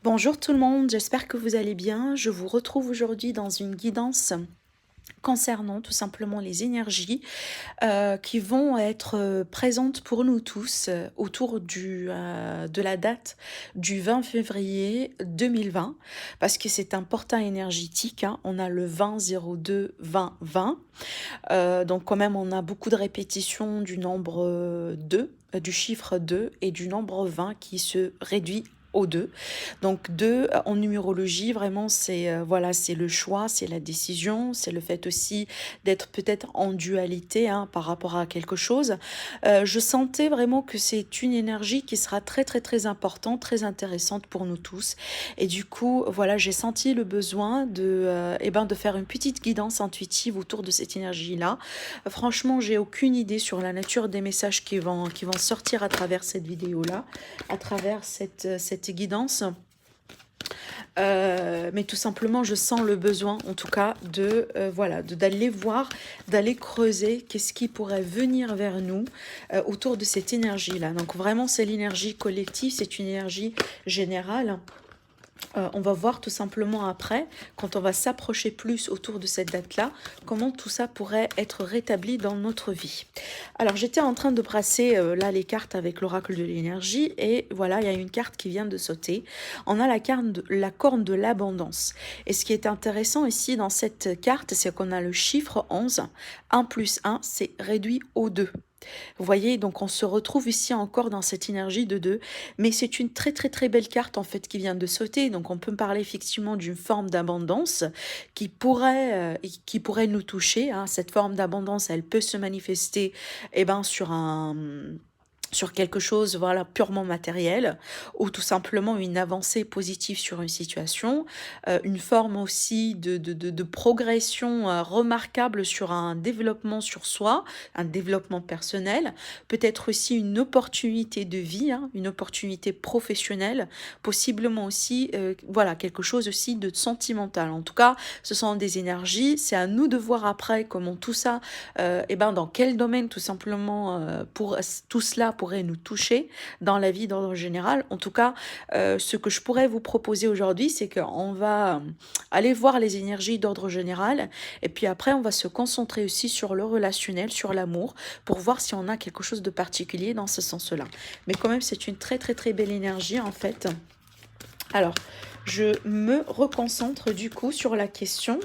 Bonjour tout le monde, j'espère que vous allez bien. Je vous retrouve aujourd'hui dans une guidance concernant tout simplement les énergies qui vont être présentes pour nous tous autour de la date du 20 février 2020, parce que c'est un portail énergétique, hein. On a le 20-02-20-20, donc quand même on a beaucoup de répétitions du nombre 2, du chiffre 2 et du nombre 20 qui se réduit au 2. Donc 2 en numérologie, vraiment c'est voilà, c'est le choix, c'est la décision, c'est le fait aussi d'être peut-être en dualité, hein, par rapport à quelque chose. Je sentais vraiment que c'est une énergie qui sera très très très importante, très intéressante pour nous tous. Et du coup, voilà, j'ai senti le besoin de faire une petite guidance intuitive autour de cette énergie-là. Franchement, j'ai aucune idée sur la nature des messages qui vont sortir à travers cette vidéo-là, à travers cette guidance. Mais tout simplement, je sens le besoin, en tout cas, d'aller voir, d'aller creuser qu'est-ce qui pourrait venir vers nous autour de cette énergie-là. Donc vraiment, c'est l'énergie collective, c'est une énergie générale. On va voir tout simplement après, quand on va s'approcher plus autour de cette date-là, comment tout ça pourrait être rétabli dans notre vie. Alors j'étais en train de brasser là les cartes avec l'oracle de l'énergie et voilà, il y a une carte qui vient de sauter. On a la corne de l'abondance. Et ce qui est intéressant ici dans cette carte, c'est qu'on a le chiffre 11. 1 plus 1, c'est réduit au 2. Vous voyez, donc on se retrouve ici encore dans cette énergie de 2, mais c'est une très très très belle carte en fait qui vient de sauter, donc on peut parler effectivement d'une forme d'abondance qui pourrait nous toucher, hein. Cette forme d'abondance, elle peut se manifester sur quelque chose, voilà, purement matériel, ou tout simplement une avancée positive sur une situation, une forme aussi de progression remarquable sur un développement sur soi, un développement personnel, peut-être aussi une opportunité de vie, hein, une opportunité professionnelle, possiblement aussi, voilà, quelque chose aussi de sentimental. En tout cas, ce sont des énergies, c'est à nous de voir après comment tout ça, dans quel domaine tout simplement pour tout cela pourrait nous toucher dans la vie d'ordre général. En tout cas, ce que je pourrais vous proposer aujourd'hui, c'est qu'on va aller voir les énergies d'ordre général et puis après, on va se concentrer aussi sur le relationnel, sur l'amour, pour voir si on a quelque chose de particulier dans ce sens-là. Mais quand même, c'est une très très très belle énergie en fait. Alors, je me reconcentre du coup sur la question.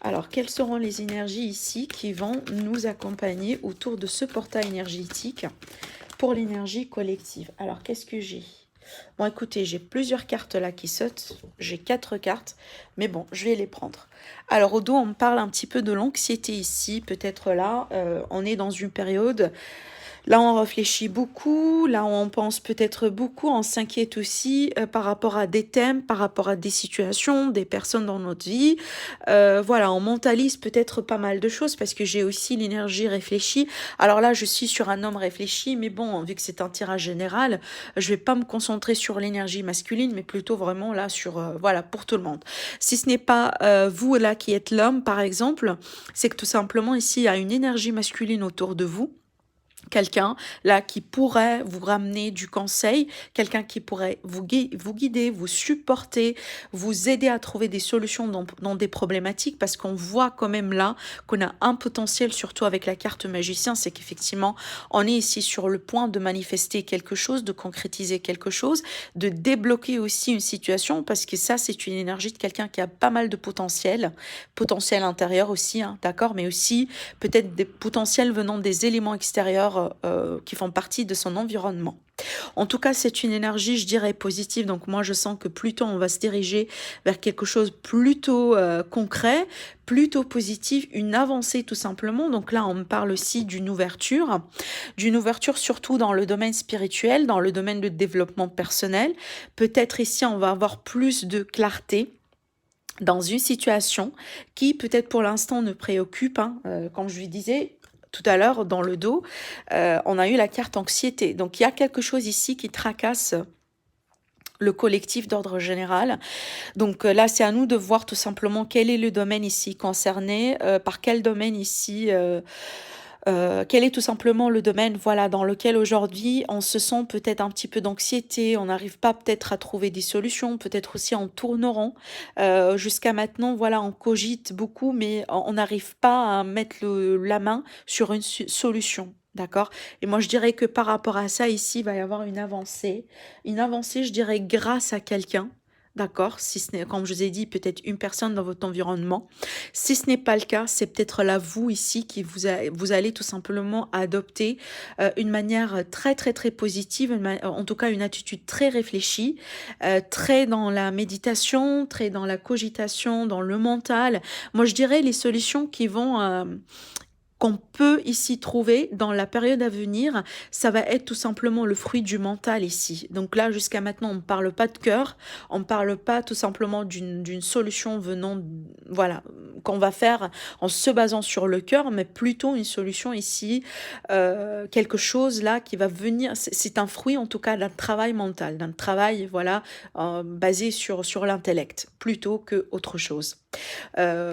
Alors, quelles seront les énergies ici qui vont nous accompagner autour de ce portail énergétique pour l'énergie collective? Alors, qu'est-ce que j'ai? Bon, écoutez, j'ai plusieurs cartes là qui sautent. J'ai 4 cartes, mais bon, je vais les prendre. Alors, au dos, on me parle un petit peu de l'anxiété ici. Peut-être là, on est dans une période. Là, on réfléchit beaucoup, là, on pense peut-être beaucoup, on s'inquiète aussi par rapport à des thèmes, par rapport à des situations, des personnes dans notre vie. Voilà, on mentalise peut-être pas mal de choses parce que j'ai aussi l'énergie réfléchie. Alors là, je suis sur un homme réfléchi, mais bon, vu que c'est un tirage général, je vais pas me concentrer sur l'énergie masculine, mais plutôt vraiment là sur, voilà, pour tout le monde. Si ce n'est pas vous là qui êtes l'homme, par exemple, c'est que tout simplement ici, il y a une énergie masculine autour de vous, quelqu'un là qui pourrait vous ramener du conseil, quelqu'un qui pourrait vous guider, vous supporter, vous aider à trouver des solutions dans des problématiques, parce qu'on voit quand même là qu'on a un potentiel, surtout avec la carte magicien, c'est qu'effectivement on est ici sur le point de manifester quelque chose, de concrétiser quelque chose, de débloquer aussi une situation, parce que ça c'est une énergie de quelqu'un qui a pas mal de potentiel intérieur aussi, hein, d'accord, mais aussi peut-être des potentiels venant des éléments extérieurs qui font partie de son environnement. En tout cas, c'est une énergie, je dirais, positive. Donc moi, je sens que plutôt on va se diriger vers quelque chose plutôt concret, plutôt positif, une avancée tout simplement. Donc là, on me parle aussi d'une ouverture surtout dans le domaine spirituel, dans le domaine de développement personnel. Peut-être ici, on va avoir plus de clarté dans une situation qui peut-être pour l'instant ne préoccupe, hein, comme je lui disais tout à l'heure dans le dos, on a eu la carte anxiété. Donc il y a quelque chose ici qui tracasse le collectif d'ordre général. Donc là, c'est à nous de voir tout simplement quel est le domaine ici concerné, par quel domaine ici Quel est tout simplement le domaine, voilà, dans lequel aujourd'hui on se sent peut-être un petit peu d'anxiété, on n'arrive pas peut-être à trouver des solutions, peut-être aussi en tourneront. Jusqu'à maintenant, voilà, on cogite beaucoup, mais on n'arrive pas à mettre la main sur une solution. D'accord? Et moi, je dirais que par rapport à ça, ici, il va y avoir une avancée. Une avancée, je dirais, grâce à quelqu'un. D'accord? Si ce n'est, comme je vous ai dit, peut-être une personne dans votre environnement. Si ce n'est pas le cas, c'est peut-être là vous ici qui vous allez tout simplement adopter une manière très très très positive, en tout cas une attitude très réfléchie, très dans la méditation, très dans la cogitation, dans le mental. Moi je dirais les solutions qui vont qu'on peut ici trouver dans la période à venir, ça va être tout simplement le fruit du mental ici. Donc là, jusqu'à maintenant, on ne parle pas de cœur, on ne parle pas tout simplement d'une solution venant, voilà, qu'on va faire en se basant sur le cœur, mais plutôt une solution ici, quelque chose là qui va venir, c'est un fruit en tout cas d'un travail mental, d'un travail, voilà, basé sur l'intellect, plutôt que autre chose.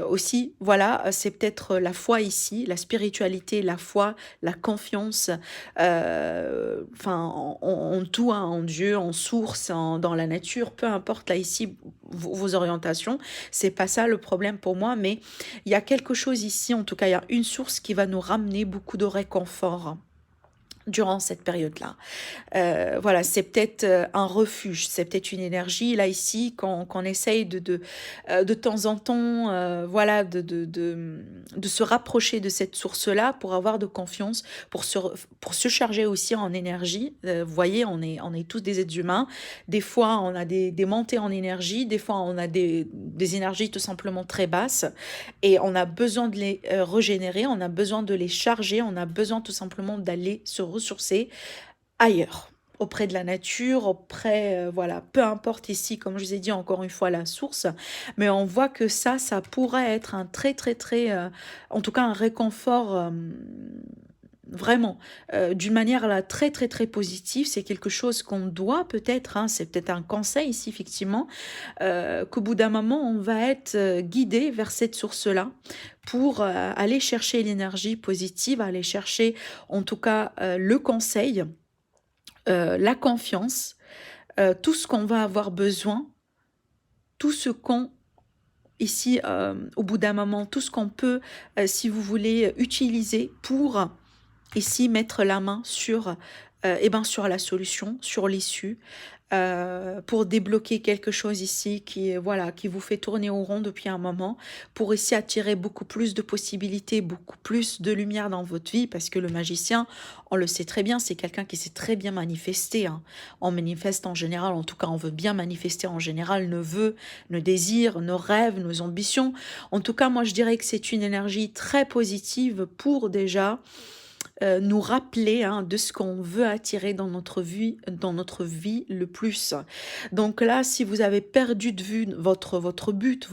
Aussi, voilà, c'est peut-être la foi ici, la spiritualité, la foi, la confiance, enfin, en tout, hein, en Dieu, en source, dans la nature, peu importe là ici vos orientations, c'est pas ça le problème pour moi, mais il y a quelque chose ici, en tout cas, il y a une source qui va nous ramener beaucoup de réconfort durant cette période-là. Voilà, c'est peut-être un refuge, c'est peut-être une énergie, là, ici, qu'on essaye de temps en temps, voilà, de se rapprocher de cette source-là pour avoir de confiance, pour se charger aussi en énergie. Vous voyez, on est tous des êtres humains. Des fois, on a des montées en énergie, des fois, on a des énergies tout simplement très basses et on a besoin de les régénérer, on a besoin de les charger, on a besoin tout simplement d'aller se ressourcer ailleurs, auprès de la nature, auprès, voilà, peu importe ici, comme je vous ai dit encore une fois, la source, mais on voit que ça pourrait être un très, très, très, en tout cas un réconfort, vraiment, d'une manière là très, très, très positive. C'est quelque chose qu'on doit peut-être, hein, c'est peut-être un conseil ici, effectivement, qu'au bout d'un moment, on va être guidé vers cette source-là pour aller chercher l'énergie positive, aller chercher en tout cas le conseil, la confiance, tout ce qu'on va avoir besoin, tout ce qu'on, ici, au bout d'un moment, tout ce qu'on peut, si vous voulez, utiliser pour, ici, mettre la main sur, eh ben, sur la solution, sur l'issue, pour débloquer quelque chose ici qui, voilà, qui vous fait tourner au rond depuis un moment, pour ici attirer beaucoup plus de possibilités, beaucoup plus de lumière dans votre vie, parce que le magicien, on le sait très bien, c'est quelqu'un qui sait très bien manifester, hein. On manifeste en général, en tout cas on veut bien manifester en général nos vœux, nos désirs, nos rêves, nos ambitions. En tout cas, moi je dirais que c'est une énergie très positive pour déjà nous rappeler, hein, de ce qu'on veut attirer dans notre vie le plus. Donc là, si vous avez perdu de vue votre but,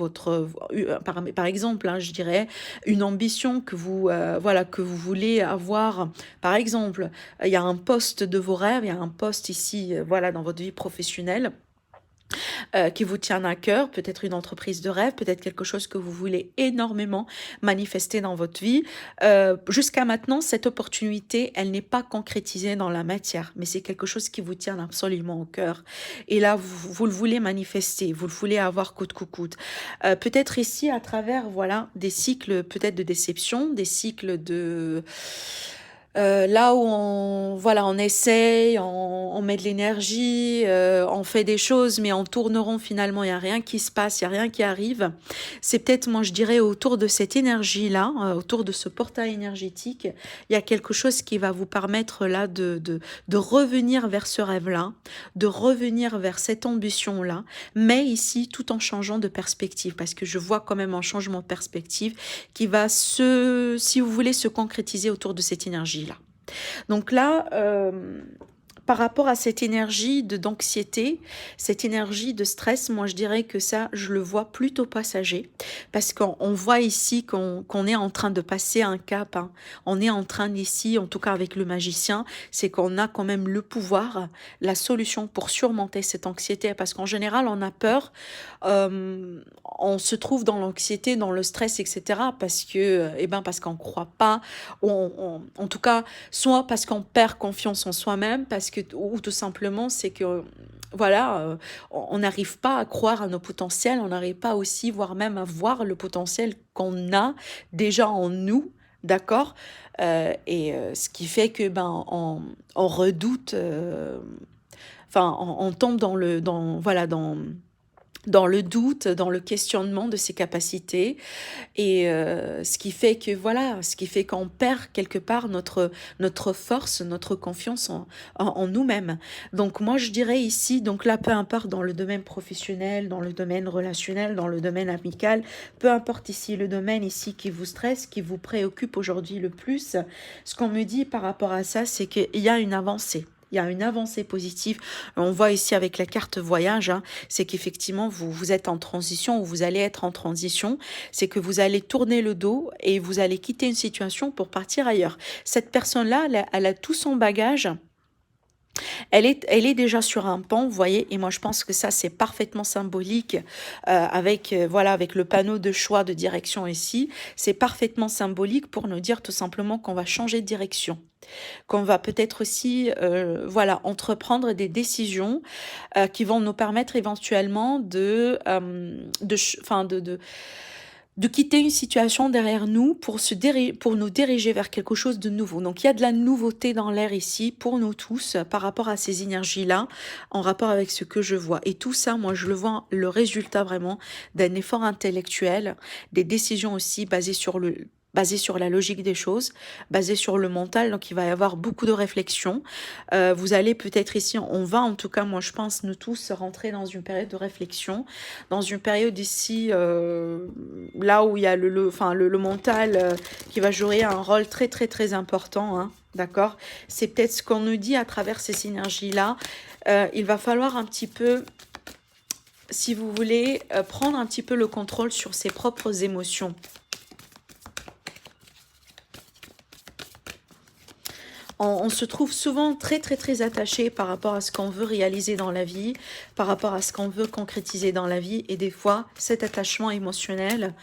par exemple, hein, je dirais, une ambition que vous, voilà, que vous voulez avoir, par exemple, il y a un poste de vos rêves, il y a un poste ici, voilà, dans votre vie professionnelle qui vous tient à cœur, peut-être une entreprise de rêve, peut-être quelque chose que vous voulez énormément manifester dans votre vie. Jusqu'à maintenant, cette opportunité, elle n'est pas concrétisée dans la matière, mais c'est quelque chose qui vous tient absolument au cœur. Et là, vous le voulez manifester, vous le voulez avoir coûte que coûte. Peut-être ici, à travers, voilà, des cycles peut-être de déception, des cycles de là où on, voilà, on essaye, on met de l'énergie, on fait des choses, mais en tourneront finalement, il n'y a rien qui se passe, il n'y a rien qui arrive. C'est peut-être, moi je dirais, autour de cette énergie-là, autour de ce portail énergétique, il y a quelque chose qui va vous permettre là de revenir vers ce rêve-là, de revenir vers cette ambition-là, mais ici tout en changeant de perspective, parce que je vois quand même un changement de perspective qui va si vous voulez, se concrétiser autour de cette énergie-là. Donc là, par rapport à cette énergie d'anxiété, cette énergie de stress, moi je dirais que ça, je le vois plutôt passager, parce qu'on voit ici qu'on est en train de passer un cap, hein. On est en train ici, en tout cas avec le magicien, c'est qu'on a quand même le pouvoir, la solution pour surmonter cette anxiété, parce qu'en général, on a peur, on se trouve dans l'anxiété, dans le stress, etc., parce que, eh ben, parce qu'on ne croit pas, ou en tout cas, soit parce qu'on perd confiance en soi-même, parce que, ou tout simplement, c'est que, voilà, on n'arrive pas à croire à nos potentiels, on n'arrive pas aussi, voire même à voir le potentiel qu'on a déjà en nous, d'accord. Ce qui fait que ben on redoute, enfin on tombe voilà, dans le doute, dans le questionnement de ses capacités, ce qui fait que voilà, ce qui fait qu'on perd quelque part notre force, notre confiance en nous-mêmes. Donc moi je dirais ici, donc là peu importe dans le domaine professionnel, dans le domaine relationnel, dans le domaine amical, peu importe ici le domaine ici qui vous stresse, qui vous préoccupe aujourd'hui le plus, ce qu'on me dit par rapport à ça, c'est qu'il y a une avancée. Il y a une avancée positive. On voit ici avec la carte voyage, hein, c'est qu'effectivement, vous êtes en transition ou vous allez être en transition. C'est que vous allez tourner le dos et vous allez quitter une situation pour partir ailleurs. Cette personne-là, elle a tout son bagage. Elle est déjà sur un pont, vous voyez, et moi je pense que ça c'est parfaitement symbolique avec voilà, avec le panneau de choix de direction ici, c'est parfaitement symbolique pour nous dire tout simplement qu'on va changer de direction, qu'on va peut-être aussi voilà, entreprendre des décisions qui vont nous permettre éventuellement de quitter une situation derrière nous pour nous diriger vers quelque chose de nouveau. Donc il y a de la nouveauté dans l'air ici pour nous tous par rapport à ces énergies-là, en rapport avec ce que je vois. Et tout ça, moi je le vois, le résultat vraiment d'un effort intellectuel, des décisions aussi basées sur la logique des choses, basées sur le mental, donc il va y avoir beaucoup de réflexion. Vous allez peut-être ici, on va en tout cas, moi je pense, nous tous rentrer dans une période de réflexion, dans une période ici, là où il y a enfin, le mental qui va jouer un rôle très très très important, hein, d'accord. C'est peut-être ce qu'on nous dit à travers ces énergies-là. Il va falloir un petit peu, si vous voulez, prendre un petit peu le contrôle sur ses propres émotions. On se trouve souvent très très très attaché par rapport à ce qu'on veut réaliser dans la vie, par rapport à ce qu'on veut concrétiser dans la vie, et des fois cet attachement émotionnel,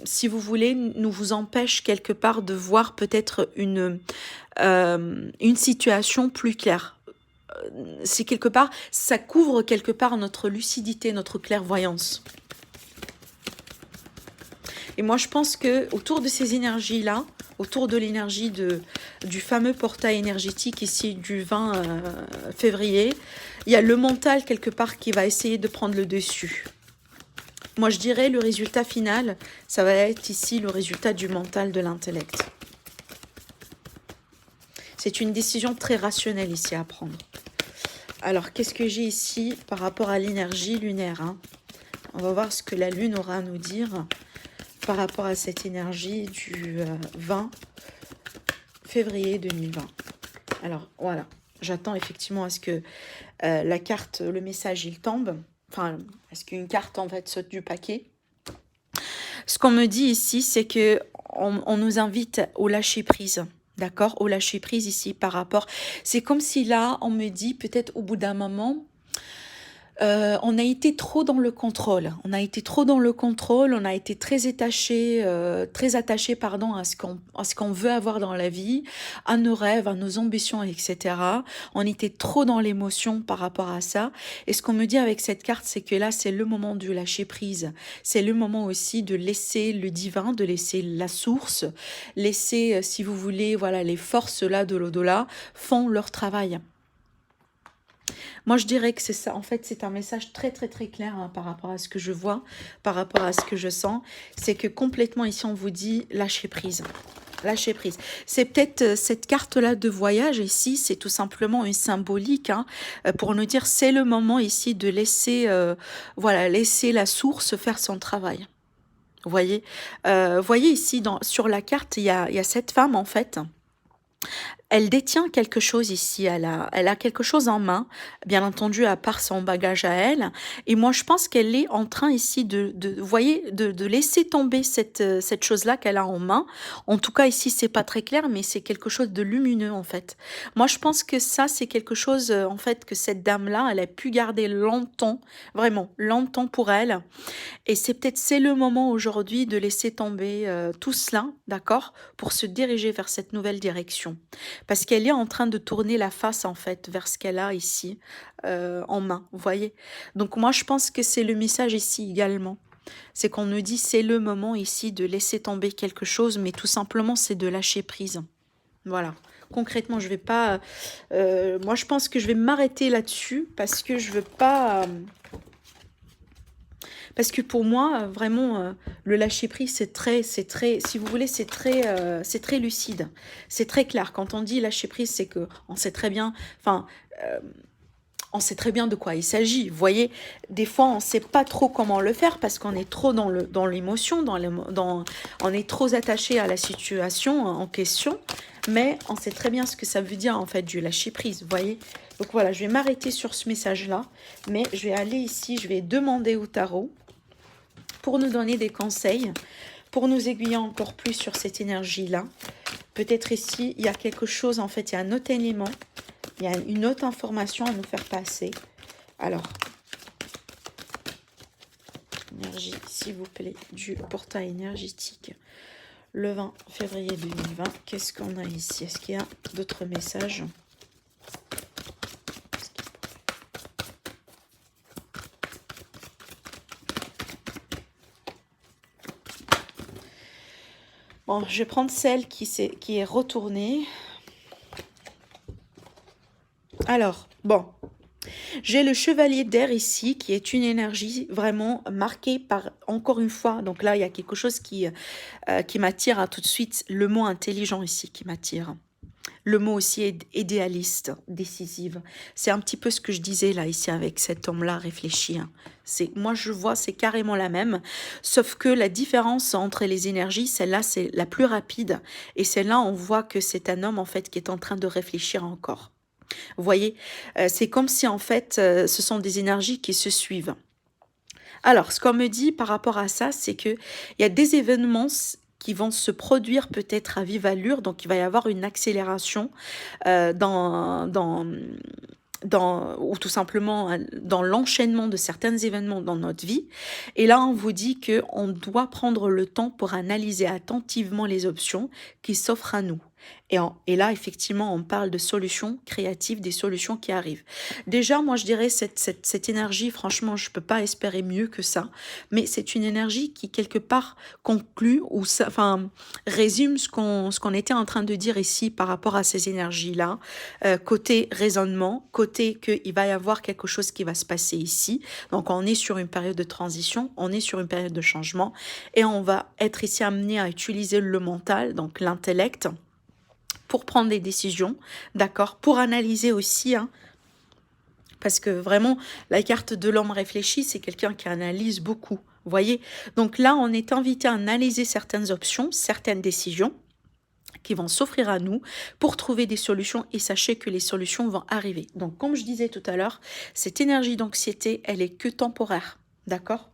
si vous voulez, nous vous empêche quelque part de voir peut-être une situation plus claire. C'est quelque part, ça couvre quelque part notre lucidité, notre clairvoyance. Et moi, je pense que autour de ces énergies-là, autour de l'énergie du fameux portail énergétique ici du 20 février, il y a le mental quelque part qui va essayer de prendre le dessus. Moi, je dirais le résultat final, ça va être ici le résultat du mental, de l'intellect. C'est une décision très rationnelle ici à prendre. Alors, qu'est-ce que j'ai ici par rapport à l'énergie lunaire, hein? On va voir ce que la Lune aura à nous dire par rapport à cette énergie du 20 février 2020. Alors, voilà. J'attends effectivement à ce que la carte, le message, il tombe. Enfin, à ce qu'une carte, en fait, saute du paquet. Ce qu'on me dit ici, c'est que on nous invite au lâcher-prise. D'accord? Au lâcher-prise ici par rapport... C'est comme si là, on me dit, peut-être au bout d'un moment... on a été trop dans le contrôle. On a été trop dans le contrôle. On a été très attaché, pardon, à ce qu'on veut avoir dans la vie, à nos rêves, à nos ambitions, etc. On était trop dans l'émotion par rapport à ça. Et ce qu'on me dit avec cette carte, c'est que là, c'est le moment du lâcher prise. C'est le moment aussi de laisser le divin, de laisser la source, laisser, si vous voulez, voilà, les forces là de l'au-delà font leur travail. Moi, je dirais que c'est ça. En fait, c'est un message très, très, très clair hein, par rapport à ce que je vois, par rapport à ce que je sens. C'est que complètement ici, on vous dit lâcher prise. Lâcher prise. C'est peut-être cette carte-là de voyage ici, c'est tout simplement une symbolique hein, pour nous dire c'est le moment ici de laisser, voilà, laisser la source faire son travail. Vous voyez ici, sur la carte, il y a cette femme en fait. Elle détient quelque chose ici, elle a quelque chose en main, bien entendu, à part son bagage à elle. Et moi, je pense qu'elle est en train ici vous voyez, de laisser tomber cette chose-là qu'elle a en main. En tout cas, ici, c'est pas très clair, mais c'est quelque chose de lumineux, en fait. Moi, je pense que ça, c'est quelque chose, en fait, que cette dame-là, elle a pu garder longtemps, vraiment, longtemps pour elle. Et c'est le moment aujourd'hui de laisser tomber tout cela, d'accord, pour se diriger vers cette nouvelle direction. Parce qu'elle est en train de tourner la face, en fait, vers ce qu'elle a ici en main, vous voyez. Donc moi, je pense que c'est le message ici également. C'est qu'on nous dit, c'est le moment ici de laisser tomber quelque chose, mais tout simplement, c'est de lâcher prise. Voilà. Concrètement, je vais pas... moi, je pense que je vais m'arrêter là-dessus parce que je veux pas... parce que pour moi, vraiment, le lâcher-prise, si vous voulez, c'est très lucide. C'est très clair. Quand on dit lâcher-prise, c'est que on sait très bien, enfin, on sait très bien de quoi il s'agit. Vous voyez, des fois, on ne sait pas trop comment le faire parce qu'on est trop dans l'émotion, on est trop attaché à la situation en question, mais on sait très bien ce que ça veut dire, en fait, du lâcher-prise, vous voyez. Donc voilà, je vais m'arrêter sur ce message-là, mais je vais aller ici, je vais demander au tarot pour nous donner des conseils, pour nous aiguiller encore plus sur cette énergie-là. Peut-être ici, il y a quelque chose, en fait, il y a un autre élément, il y a une autre information à nous faire passer. Alors, énergie, s'il vous plaît, du portail énergétique, le 20 février 2020. Qu'est-ce qu'on a ici? Est-ce qu'il y a d'autres messages? Bon, je vais prendre celle qui est retournée. Alors, bon, j'ai le chevalier d'air ici, qui est une énergie vraiment marquée par, encore une fois, donc là, il y a quelque chose qui m'attire tout de suite, le mot intelligent ici qui m'attire. Le mot aussi est idéaliste, décisive. C'est un petit peu ce que je disais là, ici, avec cet homme-là réfléchi. Moi, je vois, c'est carrément la même. Sauf que la différence entre les énergies, celle-là, c'est la plus rapide. Et celle-là, on voit que c'est un homme, en fait, qui est en train de réfléchir encore. Vous voyez, c'est comme si, en fait, ce sont des énergies qui se suivent. Alors, ce qu'on me dit par rapport à ça, c'est qu'il y a des événements qui vont se produire peut-être à vive allure, donc il va y avoir une accélération ou tout simplement dans l'enchaînement de certains événements dans notre vie. Et là, on vous dit qu'on doit prendre le temps pour analyser attentivement les options qui s'offrent à nous. Et là, effectivement, on parle de solutions créatives, des solutions qui arrivent. Déjà, moi, je dirais, cette énergie, franchement, je ne peux pas espérer mieux que ça, mais c'est une énergie qui, quelque part, conclut ou résume ce qu'on était en train de dire ici par rapport à ces énergies-là, côté raisonnement, côté qu'il va y avoir quelque chose qui va se passer ici. Donc, on est sur une période de transition, on est sur une période de changement, et on va être ici amené à utiliser le mental, donc l'intellect, pour prendre des décisions, d'accord, pour analyser aussi, parce que vraiment, la carte de l'homme réfléchi, c'est quelqu'un qui analyse beaucoup, vous voyez. Donc là, on est invité à analyser certaines options, certaines décisions qui vont s'offrir à nous pour trouver des solutions, et sachez que les solutions vont arriver. Donc, comme je disais tout à l'heure, cette énergie d'anxiété, elle est que temporaire, d'accord.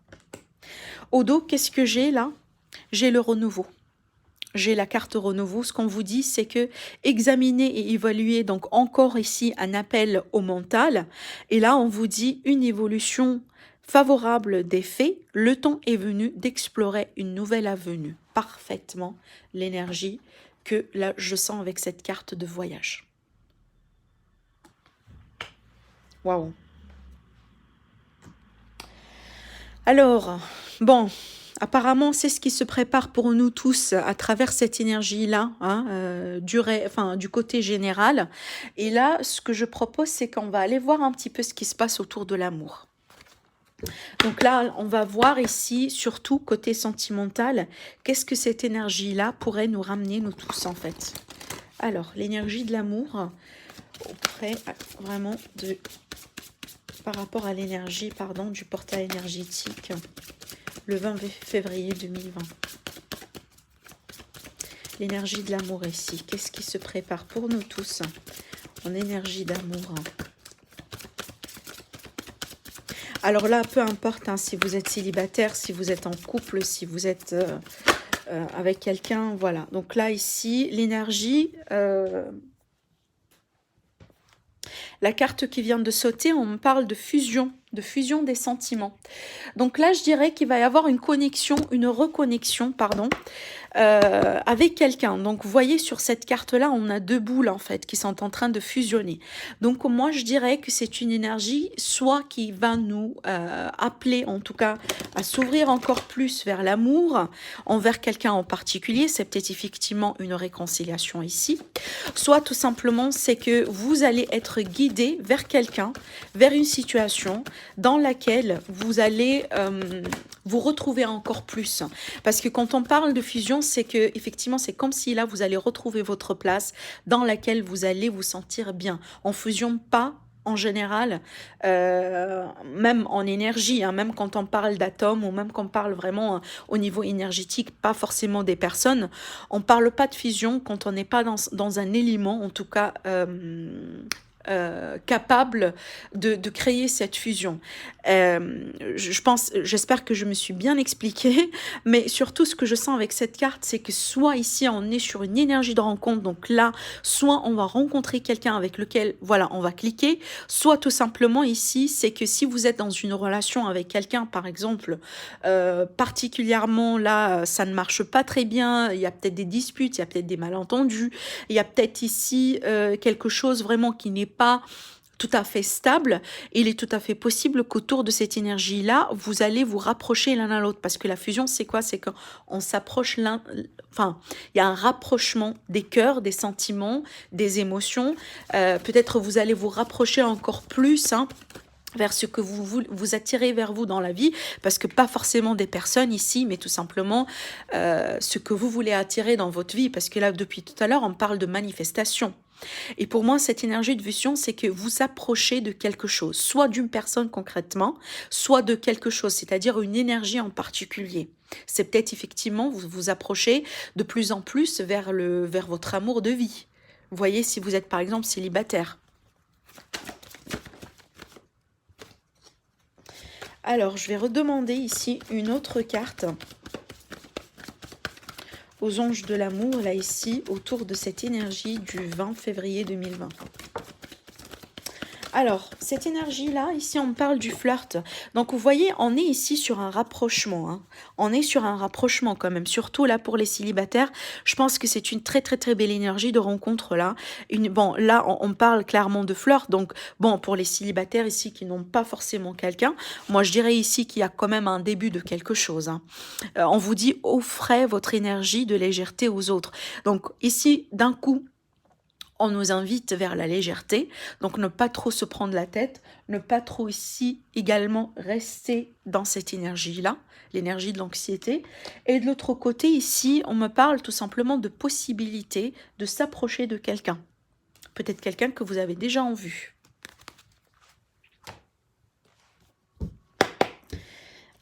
Au dos, qu'est-ce que j'ai là? J'ai le renouveau. J'ai la carte renouveau. Ce qu'on vous dit, c'est que examiner et évaluer, donc encore ici un appel au mental. Et là, on vous dit une évolution favorable des faits. Le temps est venu d'explorer une nouvelle avenue. Parfaitement l'énergie que là, je sens avec cette carte de voyage. Waouh. Alors, bon... Apparemment, c'est ce qui se prépare pour nous tous à travers cette énergie-là, du côté général. Et là, ce que je propose, c'est qu'on va aller voir un petit peu ce qui se passe autour de l'amour. Donc là, on va voir ici, surtout côté sentimental, qu'est-ce que cette énergie-là pourrait nous ramener, nous tous, en fait. Alors, l'énergie de l'amour, auprès vraiment par rapport à l'énergie, du portail énergétique, le 20 février 2020. L'énergie de l'amour ici. Qu'est-ce qui se prépare pour nous tous en énergie d'amour? Alors là, peu importe hein, si vous êtes célibataire, si vous êtes en couple, si vous êtes avec quelqu'un, voilà. Donc là, ici, l'énergie... la carte qui vient de sauter, on me parle de fusion des sentiments. Donc là, je dirais qu'il va y avoir une connexion, une reconnexion, pardon, avec quelqu'un. Donc, vous voyez, sur cette carte-là, on a deux boules, en fait, qui sont en train de fusionner. Donc, moi, je dirais que c'est une énergie, soit qui va nous appeler, en tout cas, à s'ouvrir encore plus vers l'amour, envers quelqu'un en particulier. C'est peut-être effectivement une réconciliation ici. Soit, tout simplement, c'est que vous allez être guidé vers quelqu'un, vers une situation dans laquelle vous allez vous retrouver encore plus. Parce que quand on parle de fusion, c'est que effectivement, c'est comme si là, vous allez retrouver votre place dans laquelle vous allez vous sentir bien. On fusionne pas en général, même en énergie, hein, même quand on parle d'atomes ou même quand on parle vraiment au niveau énergétique, pas forcément des personnes, on parle pas de fusion quand on n'est pas dans un élément, en tout cas capable de créer cette fusion. Je pense, j'espère que je me suis bien expliquée, mais surtout ce que je sens avec cette carte, c'est que soit ici on est sur une énergie de rencontre, donc là, soit on va rencontrer quelqu'un avec lequel, voilà, on va cliquer, soit tout simplement ici, c'est que si vous êtes dans une relation avec quelqu'un, par exemple, particulièrement là, ça ne marche pas très bien, il y a peut-être des disputes, il y a peut-être des malentendus, il y a peut-être ici quelque chose vraiment qui n'est pas tout à fait stable. Il est tout à fait possible qu'autour de cette énergie-là, vous allez vous rapprocher l'un à l'autre. Parce que la fusion, c'est quoi? C'est qu'on s'approche l'un... Enfin, il y a un rapprochement des cœurs, des sentiments, des émotions. Peut-être vous allez vous rapprocher encore plus, hein, vers ce que vous attirez vers vous dans la vie, parce que pas forcément des personnes ici, mais tout simplement ce que vous voulez attirer dans votre vie, parce que là, depuis tout à l'heure, on parle de manifestation. Et pour moi, cette énergie de fusion, c'est que vous approchez de quelque chose, soit d'une personne concrètement, soit de quelque chose, c'est-à-dire une énergie en particulier. C'est peut-être effectivement, vous vous approchez de plus en plus vers votre amour de vie. Vous voyez, si vous êtes par exemple célibataire. Alors, je vais redemander ici une autre carte aux anges de l'amour, là ici, autour de cette énergie du 20 février 2020. Alors, cette énergie-là, ici, on parle du flirt. Donc, vous voyez, on est ici sur un rapprochement. Hein. On est sur un rapprochement quand même. Surtout là, pour les célibataires, je pense que c'est une très, très, très belle énergie de rencontre là. Bon, là, on parle clairement de flirt. Donc, bon, pour les célibataires ici qui n'ont pas forcément quelqu'un, moi, je dirais ici qu'il y a quand même un début de quelque chose. Hein. On vous dit, offrez votre énergie de légèreté aux autres. Donc, ici, d'un coup, on nous invite vers la légèreté, donc ne pas trop se prendre la tête, ne pas trop ici également rester dans cette énergie-là, l'énergie de l'anxiété. Et de l'autre côté, ici, on me parle tout simplement de possibilité de s'approcher de quelqu'un. Peut-être quelqu'un que vous avez déjà en vue.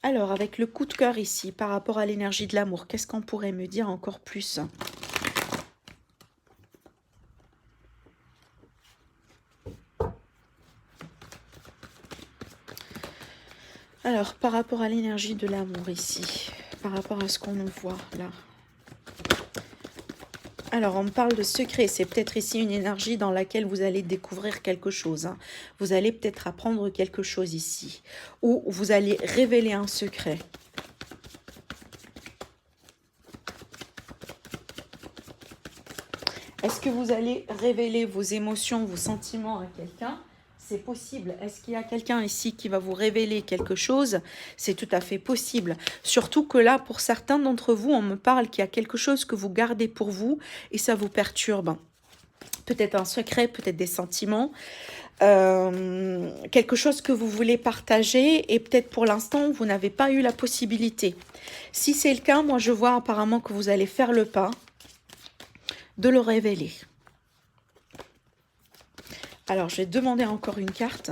Alors, avec le coup de cœur ici, par rapport à l'énergie de l'amour, qu'est-ce qu'on pourrait me dire encore plus ? Alors, par rapport à l'énergie de l'amour ici, par rapport à ce qu'on nous voit là. Alors, on me parle de secret. C'est peut-être ici une énergie dans laquelle vous allez découvrir quelque chose. Hein. Vous allez peut-être apprendre quelque chose ici. Ou vous allez révéler un secret. Est-ce que vous allez révéler vos émotions, vos sentiments à quelqu'un ? C'est possible. Est-ce qu'il y a quelqu'un ici qui va vous révéler quelque chose? C'est tout à fait possible. Surtout que là, pour certains d'entre vous, on me parle qu'il y a quelque chose que vous gardez pour vous et ça vous perturbe. Peut-être un secret, peut-être des sentiments. Quelque chose que vous voulez partager et peut-être pour l'instant, vous n'avez pas eu la possibilité. Si c'est le cas, moi je vois apparemment que vous allez faire le pas de le révéler. Alors, je vais demander encore une carte.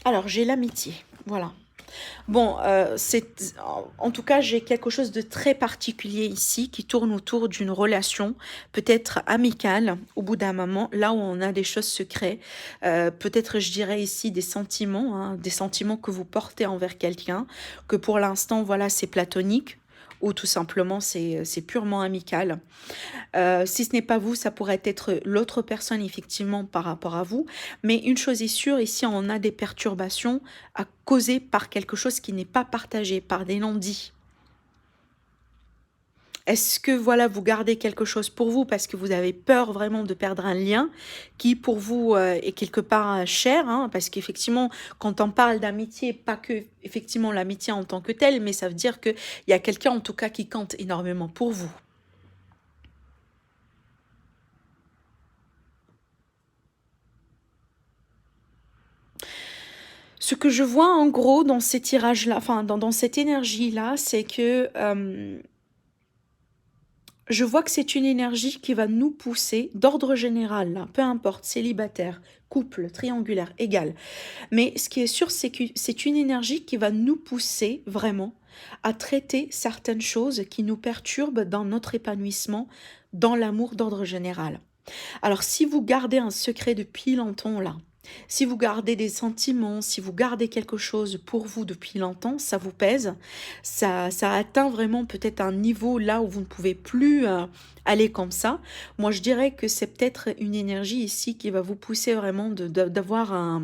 Alors, j'ai l'amitié, voilà. Bon, en tout cas, j'ai quelque chose de très particulier ici qui tourne autour d'une relation, peut-être amicale, au bout d'un moment, là où on a des choses secrètes. Peut-être, je dirais ici, des sentiments que vous portez envers quelqu'un, que pour l'instant, voilà, c'est platonique, ou tout simplement, c'est purement amical. Si ce n'est pas vous, ça pourrait être l'autre personne effectivement par rapport à vous. Mais une chose est sûre, ici on a des perturbations à causer par quelque chose qui n'est pas partagé, par des non-dits. Est-ce que voilà, vous gardez quelque chose pour vous parce que vous avez peur vraiment de perdre un lien qui pour vous est quelque part cher, hein, parce qu'effectivement, quand on parle d'amitié, pas que effectivement l'amitié en tant que telle, mais ça veut dire qu'il y a quelqu'un en tout cas qui compte énormément pour vous. Ce que je vois en gros dans ces tirages-là, enfin dans cette énergie-là, c'est que je vois que c'est une énergie qui va nous pousser d'ordre général, là, peu importe, célibataire, couple, triangulaire, égal. Mais ce qui est sûr, c'est que c'est une énergie qui va nous pousser vraiment à traiter certaines choses qui nous perturbent dans notre épanouissement, dans l'amour d'ordre général. Alors, si vous gardez un secret depuis longtemps, là, si vous gardez des sentiments, si vous gardez quelque chose pour vous depuis longtemps, ça vous pèse, ça atteint vraiment peut-être un niveau là où vous ne pouvez plus aller comme ça. Moi, je dirais que c'est peut-être une énergie ici qui va vous pousser vraiment d'avoir un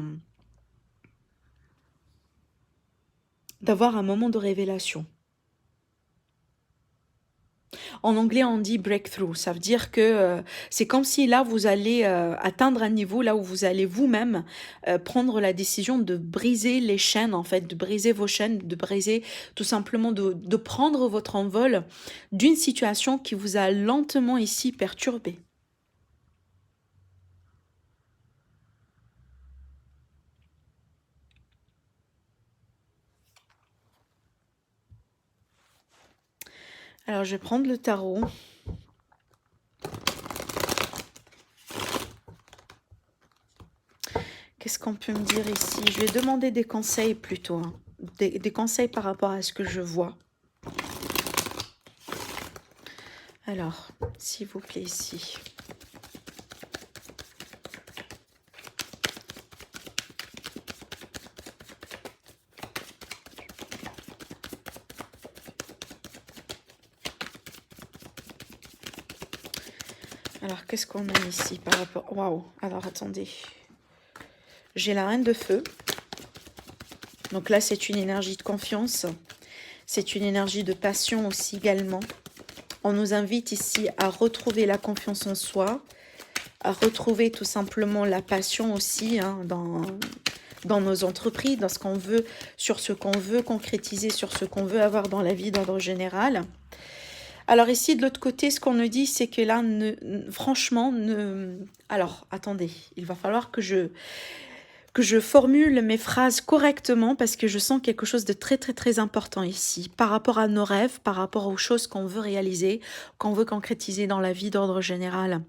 moment de révélation. En anglais, on dit breakthrough. Ça veut dire que c'est comme si là, vous allez atteindre un niveau là où vous allez vous-même prendre la décision de briser les chaînes, en fait, de briser vos chaînes, de briser tout simplement, de prendre votre envol d'une situation qui vous a lentement ici perturbé. Alors, je vais prendre le tarot. Qu'est-ce qu'on peut me dire ici? Je vais demander des conseils plutôt, hein. Des conseils par rapport à ce que je vois. Alors, s'il vous plaît, ici. Alors, qu'est-ce qu'on a ici par rapport... Waouh! Alors, attendez. J'ai la reine de feu. Donc là, c'est une énergie de confiance. C'est une énergie de passion aussi également. On nous invite ici à retrouver la confiance en soi, à retrouver tout simplement la passion aussi hein, dans nos entreprises, dans ce qu'on veut, sur ce qu'on veut concrétiser, sur ce qu'on veut avoir dans la vie d'ordre général. Alors ici, de l'autre côté, ce qu'on nous dit, c'est que là, franchement, alors, attendez, il va falloir que je formule mes phrases correctement parce que je sens quelque chose de très, très, très important ici, par rapport à nos rêves, par rapport aux choses qu'on veut réaliser, qu'on veut concrétiser dans la vie d'ordre général.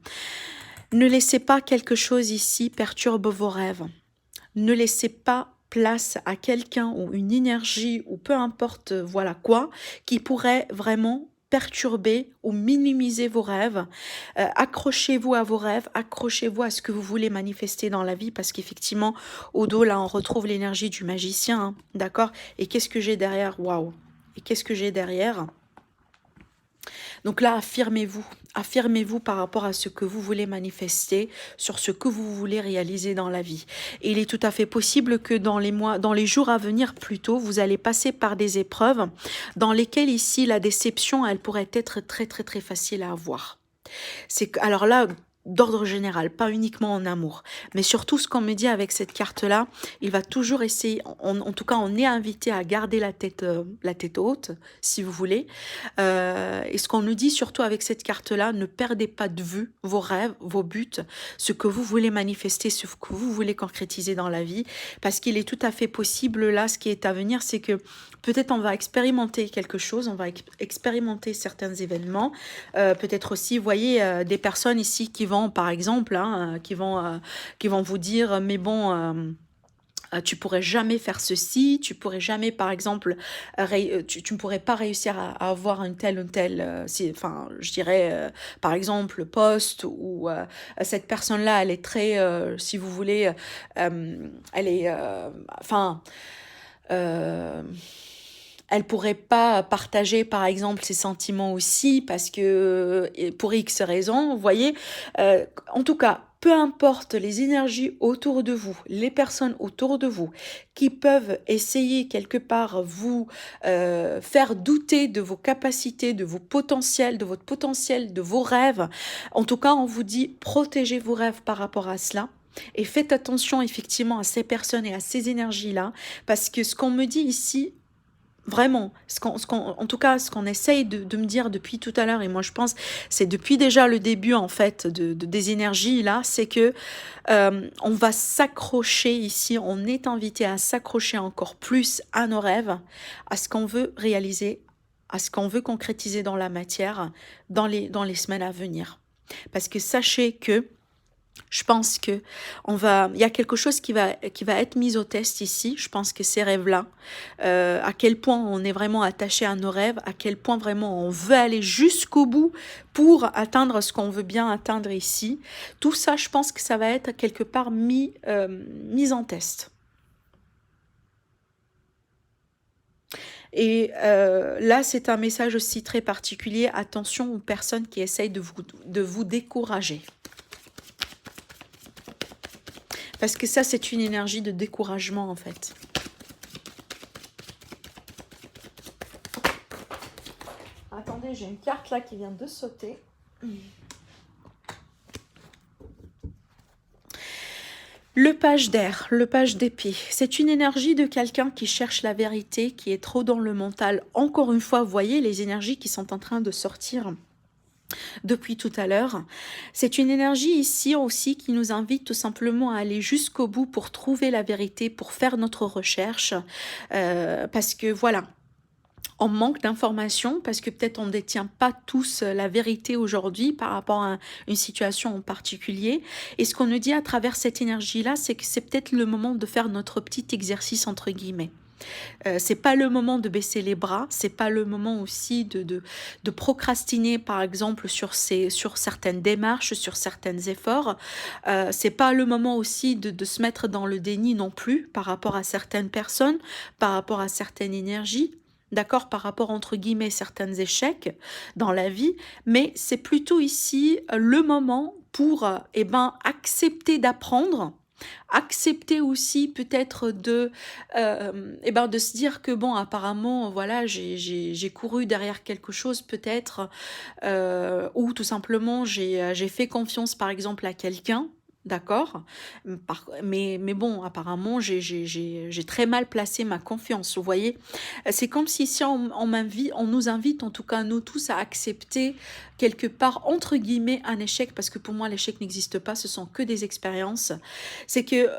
Ne laissez pas quelque chose ici perturbe vos rêves. Ne laissez pas place à quelqu'un ou une énergie ou peu importe voilà quoi qui pourrait vraiment perturber ou minimiser vos rêves. Accrochez-vous à vos rêves, accrochez-vous à ce que vous voulez manifester dans la vie parce qu'effectivement au dos là on retrouve l'énergie du magicien, hein, d'accord? Et qu'est-ce que j'ai derrière? Waouh! Et qu'est-ce que j'ai derrière? Donc là, affirmez-vous par rapport à ce que vous voulez manifester, sur ce que vous voulez réaliser dans la vie. Et il est tout à fait possible que dans les jours à venir plutôt, vous allez passer par des épreuves dans lesquelles ici, la déception, elle pourrait être très très très facile à avoir. Alors là, d'ordre général, pas uniquement en amour, mais surtout ce qu'on me dit avec cette carte-là, il va toujours essayer, en tout cas on est invité à garder la tête haute, si vous voulez, et ce qu'on nous dit surtout avec cette carte-là, ne perdez pas de vue vos rêves, vos buts, ce que vous voulez manifester, ce que vous voulez concrétiser dans la vie, parce qu'il est tout à fait possible, là, ce qui est à venir, c'est que peut-être on va expérimenter quelque chose, on va expérimenter certains événements, peut-être aussi, vous voyez, des personnes ici qui vont, par exemple, hein, qui vont vous dire, mais bon, Tu pourrais jamais faire ceci, tu pourrais jamais, par exemple, tu ne pourrais pas réussir à avoir une telle, enfin, je dirais, par exemple, poste ou cette personne-là, elle est très, si vous voulez, elle est, enfin, euh, elle pourrait pas partager, par exemple, ses sentiments aussi parce que pour X raisons, vous voyez. En tout cas, peu importe les énergies autour de vous, les personnes autour de vous qui peuvent essayer quelque part vous faire douter de vos capacités, de vos potentiels, de votre potentiel, de vos rêves. En tout cas, on vous dit protégez vos rêves par rapport à cela. Et faites attention effectivement à ces personnes et à ces énergies-là, parce que ce qu'on me dit ici, vraiment, en tout cas, ce qu'on essaye de me dire depuis tout à l'heure, et moi je pense, c'est depuis déjà le début en fait des énergies là, c'est que on va s'accrocher ici, on est invité à s'accrocher encore plus à nos rêves, à ce qu'on veut réaliser, à ce qu'on veut concrétiser dans la matière, dans les semaines à venir. Parce que sachez que je pense que il y a quelque chose qui va être mis au test ici. Je pense que ces rêves-là, à quel point on est vraiment attaché à nos rêves, à quel point vraiment on veut aller jusqu'au bout pour atteindre ce qu'on veut bien atteindre ici. Tout ça, je pense que ça va être quelque part mis en test. Et là, c'est un message aussi très particulier. Attention aux personnes qui essayent de vous décourager. Parce que ça, c'est une énergie de découragement, en fait. Attendez, j'ai une carte là qui vient de sauter. Le page d'air, le page d'épée, c'est une énergie de quelqu'un qui cherche la vérité, qui est trop dans le mental. Encore une fois, vous voyez les énergies qui sont en train de sortir depuis tout à l'heure. C'est une énergie ici aussi qui nous invite tout simplement à aller jusqu'au bout pour trouver la vérité, pour faire notre recherche. Parce que voilà, on manque d'informations, parce que peut-être on ne détient pas tous la vérité aujourd'hui par rapport à une situation en particulier. Et ce qu'on nous dit à travers cette énergie-là, c'est que c'est peut-être le moment de faire notre petit exercice entre guillemets. C'est pas le moment de baisser les bras, c'est pas le moment aussi de procrastiner par exemple sur certaines démarches, sur certains efforts. C'est pas le moment aussi de se mettre dans le déni non plus par rapport à certaines personnes, par rapport à certaines énergies. D'accord, par rapport entre guillemets certains échecs dans la vie, mais c'est plutôt ici le moment pour accepter d'apprendre, accepter aussi peut-être de se dire que bon, apparemment voilà, j'ai couru derrière quelque chose peut-être, ou tout simplement j'ai fait confiance par exemple à quelqu'un. D'accord, mais bon, apparemment, j'ai très mal placé ma confiance. Vous voyez, c'est comme si on nous invite, en tout cas nous tous, à accepter quelque part entre guillemets un échec, parce que pour moi l'échec n'existe pas, ce sont que des expériences. C'est que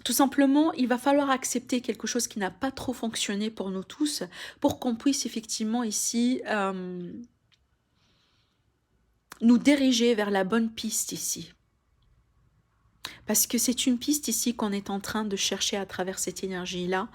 tout simplement, il va falloir accepter quelque chose qui n'a pas trop fonctionné pour nous tous, pour qu'on puisse effectivement ici nous diriger vers la bonne piste ici. Parce que c'est une piste ici qu'on est en train de chercher à travers cette énergie-là.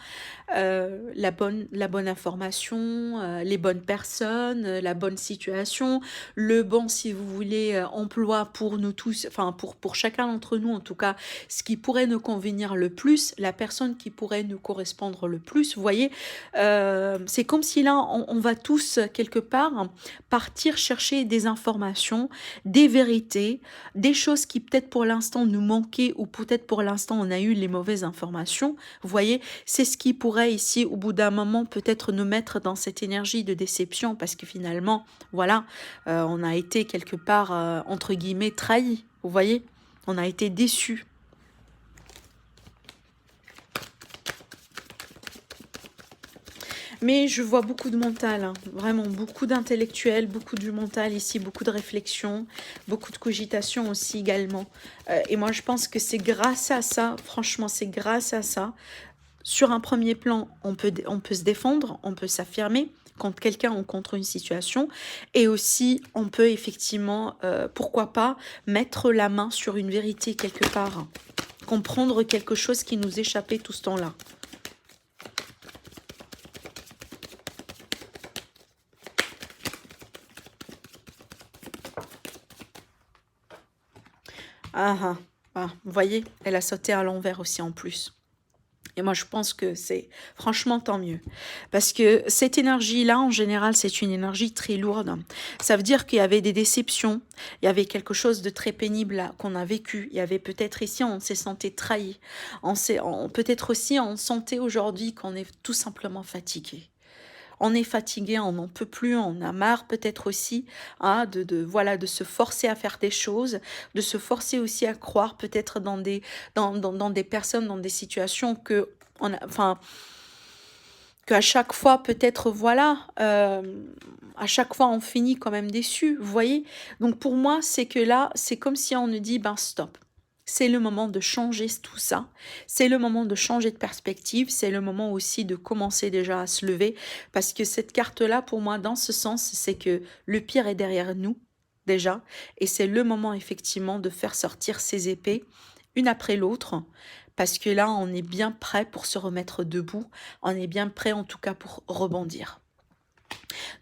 La bonne information, les bonnes personnes, la bonne situation, le bon, si vous voulez, emploi pour nous tous, enfin pour chacun d'entre nous en tout cas, ce qui pourrait nous convenir le plus, la personne qui pourrait nous correspondre le plus. Vous voyez, c'est comme si là, on va tous quelque part partir chercher des informations, des vérités, des choses qui peut-être pour l'instant nous manquaient ou peut-être pour l'instant on a eu les mauvaises informations. Vous voyez, c'est ce qui pourrait ici au bout d'un moment peut-être nous mettre dans cette énergie de déception, parce que finalement voilà, on a été quelque part entre guillemets trahi. Vous voyez, on a été déçus. Mais je vois beaucoup de mental, hein, vraiment beaucoup d'intellectuel, beaucoup du mental ici, beaucoup de réflexion, beaucoup de cogitation aussi également. Et moi je pense que c'est grâce à ça, franchement c'est grâce à ça. Sur un premier plan, on peut se défendre, on peut s'affirmer contre quelqu'un ou contre une situation. Et aussi, on peut effectivement, pourquoi pas, mettre la main sur une vérité quelque part comprendre quelque chose qui nous échappait tout ce temps-là. Ah, ah, ah, vous voyez, elle a sauté à l'envers aussi en plus. Et moi, je pense que c'est franchement tant mieux. Parce que cette énergie-là, en général, c'est une énergie très lourde. Ça veut dire qu'il y avait des déceptions, il y avait quelque chose de très pénible qu'on a vécu. Il y avait peut-être ici, on s'est senti trahi. Peut-être aussi, on sentait aujourd'hui qu'on est tout simplement fatigué. On est fatigué, on n'en peut plus, on a marre peut-être aussi hein, voilà, de se forcer à faire des choses, de se forcer aussi à croire peut-être dans des personnes, dans des situations enfin, qu'à chaque fois peut-être, voilà, à chaque fois on finit quand même déçu, vous voyez. Donc pour moi, c'est que là, c'est comme si on nous dit, ben stop. C'est le moment de changer tout ça. C'est le moment de changer de perspective. C'est le moment aussi de commencer déjà à se lever. Parce que cette carte-là, pour moi, dans ce sens, c'est que le pire est derrière nous, déjà. Et c'est le moment, effectivement, de faire sortir ces épées, une après l'autre. Parce que là, on est bien prêt pour se remettre debout. On est bien prêt, en tout cas, pour rebondir.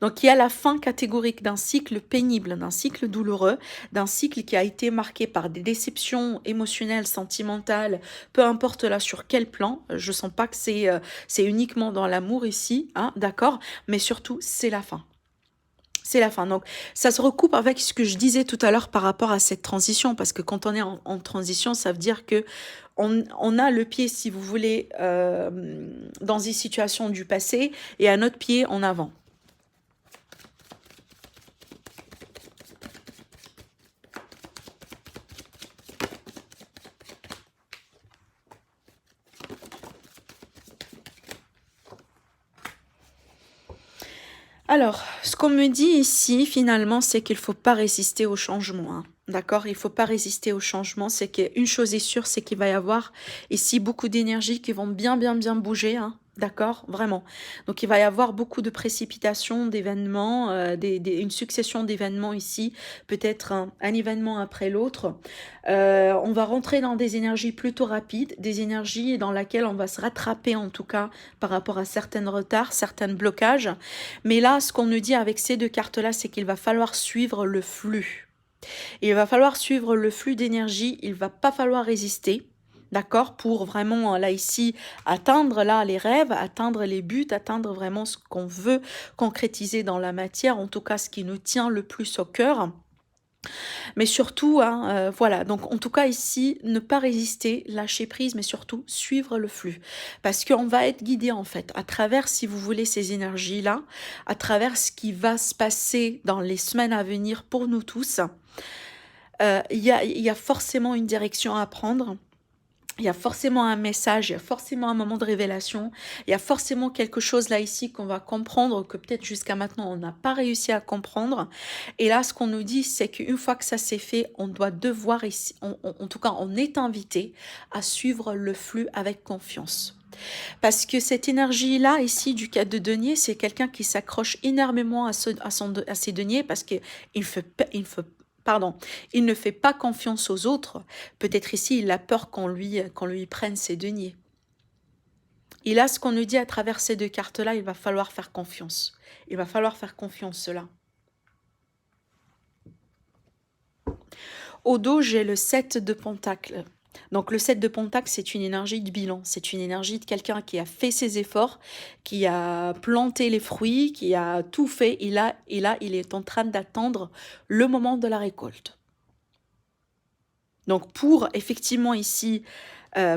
Donc il y a la fin catégorique d'un cycle pénible, d'un cycle douloureux, d'un cycle qui a été marqué par des déceptions émotionnelles, sentimentales, peu importe là sur quel plan. Je sens pas que c'est uniquement dans l'amour ici, hein, d'accord, mais surtout c'est la fin. C'est la fin. Donc, ça se recoupe avec ce que je disais tout à l'heure par rapport à cette transition, parce que quand on est en transition, ça veut dire que on a le pied, si vous voulez, dans une situation du passé et un autre pied en avant. Alors, ce qu'on me dit ici, finalement, c'est qu'il ne faut pas résister au changement. Hein. D'accord? Il ne faut pas résister au changement. C'est qu'une chose est sûre, c'est qu'il va y avoir ici beaucoup d'énergie qui vont bien bouger. Hein. D'accord? Vraiment. Donc, il va y avoir beaucoup de précipitations, d'événements, une succession d'événements ici, peut-être un événement après l'autre. On va rentrer dans des énergies plutôt rapides, des énergies dans lesquelles on va se rattraper en tout cas par rapport à certains retards, certains blocages. Mais là, ce qu'on nous dit avec ces deux cartes-là, c'est qu'il va falloir suivre le flux. Il va falloir suivre le flux d'énergie, il va pas falloir résister. D'accord, pour vraiment là ici atteindre là les rêves, atteindre les buts, atteindre vraiment ce qu'on veut concrétiser dans la matière, en tout cas ce qui nous tient le plus au cœur. Mais surtout, hein, voilà, donc en tout cas ici, ne pas résister, lâcher prise, mais surtout suivre le flux. Parce qu'on va être guidé en fait à travers, si vous voulez, ces énergies-là, à travers ce qui va se passer dans les semaines à venir pour nous tous. Il y a forcément une direction à prendre. Il y a forcément un message, il y a forcément un moment de révélation, il y a forcément quelque chose là ici qu'on va comprendre que peut-être jusqu'à maintenant on n'a pas réussi à comprendre. Et là, ce qu'on nous dit, c'est qu'une fois que ça s'est fait, on doit devoir ici, en tout cas, on est invité à suivre le flux avec confiance. Parce que cette énergie-là, ici, du cas de denier, c'est quelqu'un qui s'accroche énormément à ses deniers parce qu'il il ne fait pas confiance aux autres. Peut-être ici, il a peur qu'on lui prenne ses deniers. Et là, ce qu'on nous dit à travers ces deux cartes-là, il va falloir faire confiance. Il va falloir faire confiance là. Au dos, j'ai le 7 de Pentacles. Donc le 7 de Pentacle, c'est une énergie de bilan, c'est une énergie de quelqu'un qui a fait ses efforts, qui a planté les fruits, qui a tout fait, et là, il est en train d'attendre le moment de la récolte. Donc pour effectivement ici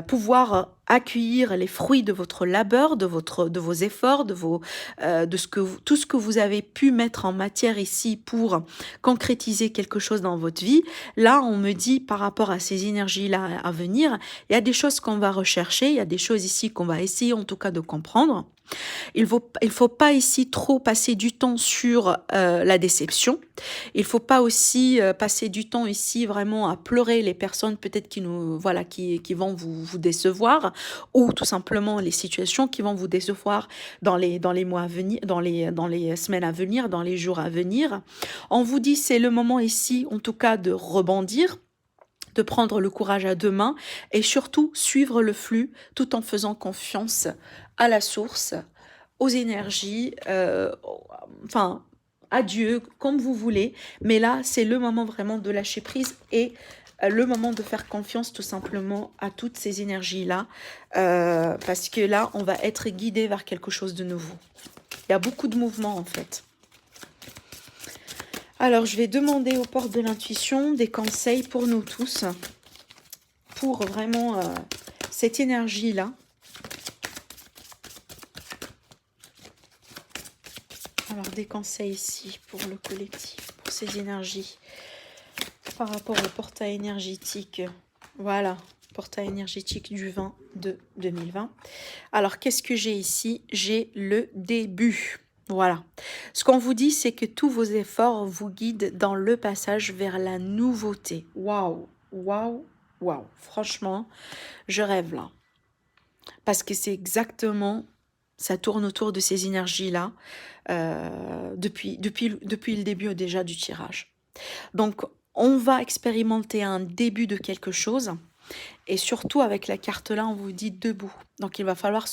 pouvoir accueillir les fruits de votre labeur, de vos efforts, tout ce que vous avez pu mettre en matière ici pour concrétiser quelque chose dans votre vie. Là, on me dit par rapport à ces énergies-là à venir, il y a des choses qu'on va rechercher, il y a des choses ici qu'on va essayer en tout cas de comprendre. Il faut pas ici trop passer du temps sur la déception. Il faut pas aussi passer du temps ici vraiment à pleurer les personnes peut-être qui vont vous décevoir, ou tout simplement les situations qui vont vous décevoir dans les mois à venir, dans les semaines à venir, dans les jours à venir. On vous dit c'est le moment ici en tout cas de rebondir, de prendre le courage à deux mains et surtout suivre le flux tout en faisant confiance à la source, aux énergies, enfin à Dieu, comme vous voulez. Mais là, c'est le moment vraiment de lâcher prise et le moment de faire confiance tout simplement à toutes ces énergies-là, parce que là, on va être guidé vers quelque chose de nouveau. Il y a beaucoup de mouvements en fait. Alors, je vais demander aux portes de l'intuition des conseils pour nous tous, pour vraiment cette énergie-là. Alors, des conseils ici pour le collectif, pour ces énergies, par rapport au portail énergétique. Voilà, portail énergétique du 20 de 2020. Alors, qu'est-ce que j'ai ici? J'ai le début. Voilà. Ce qu'on vous dit, c'est que tous vos efforts vous guident dans le passage vers la nouveauté. Waouh, waouh, waouh. Franchement, je rêve là. Parce que c'est exactement, ça tourne autour de ces énergies-là depuis le début déjà du tirage. Donc, on va expérimenter un début de quelque chose. Et surtout, avec la carte-là, on vous dit debout. Donc, il va falloir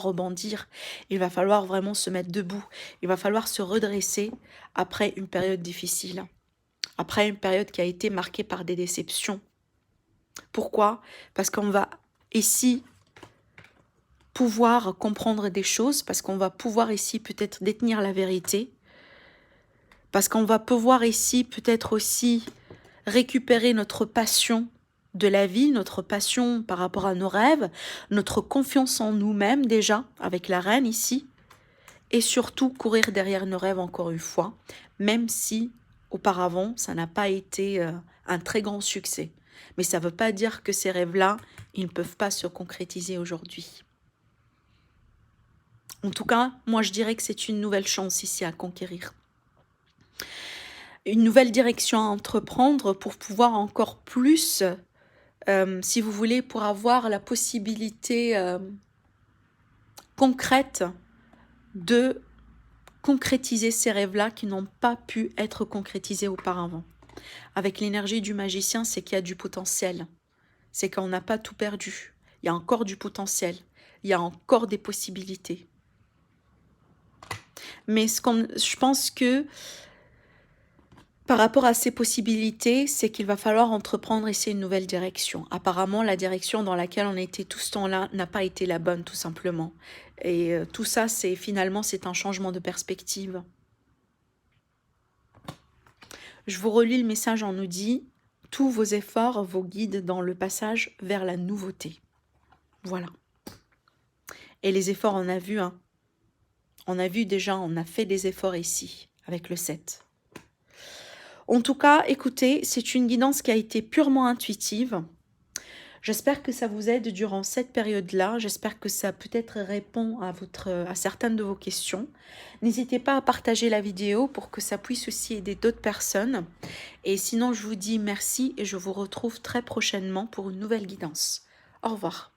rebondir. Il va falloir vraiment se mettre debout. Il va falloir se redresser après une période difficile. Après une période qui a été marquée par des déceptions. Pourquoi? Parce qu'on va ici pouvoir comprendre des choses, parce qu'on va pouvoir ici peut-être détenir la vérité, parce qu'on va pouvoir ici peut-être aussi récupérer notre passion de la vie, notre passion par rapport à nos rêves, notre confiance en nous-mêmes déjà, avec la reine ici, et surtout courir derrière nos rêves encore une fois, même si auparavant ça n'a pas été un très grand succès. Mais ça ne veut pas dire que ces rêves-là, ils ne peuvent pas se concrétiser aujourd'hui. En tout cas, moi je dirais que c'est une nouvelle chance ici à conquérir. Une nouvelle direction à entreprendre pour pouvoir encore plus, si vous voulez, pour avoir la possibilité concrète de concrétiser ces rêves-là qui n'ont pas pu être concrétisés auparavant. Avec l'énergie du magicien, c'est qu'il y a du potentiel. C'est qu'on n'a pas tout perdu. Il y a encore du potentiel. Il y a encore des possibilités. Mais je pense que par rapport à ces possibilités, c'est qu'il va falloir entreprendre ici une nouvelle direction. Apparemment, la direction dans laquelle on était tout ce temps-là n'a pas été la bonne, tout simplement. Et tout ça, finalement, c'est un changement de perspective. Je vous relis le message, on nous dit « Tous vos efforts vous guident dans le passage vers la nouveauté. » Voilà. Et les efforts, on a vu, hein. On a vu déjà, on a fait des efforts ici, avec le 7. En tout cas, écoutez, c'est une guidance qui a été purement intuitive. J'espère que ça vous aide durant cette période-là. J'espère que ça peut-être répond à certaines de vos questions. N'hésitez pas à partager la vidéo pour que ça puisse aussi aider d'autres personnes. Et sinon, je vous dis merci et je vous retrouve très prochainement pour une nouvelle guidance. Au revoir.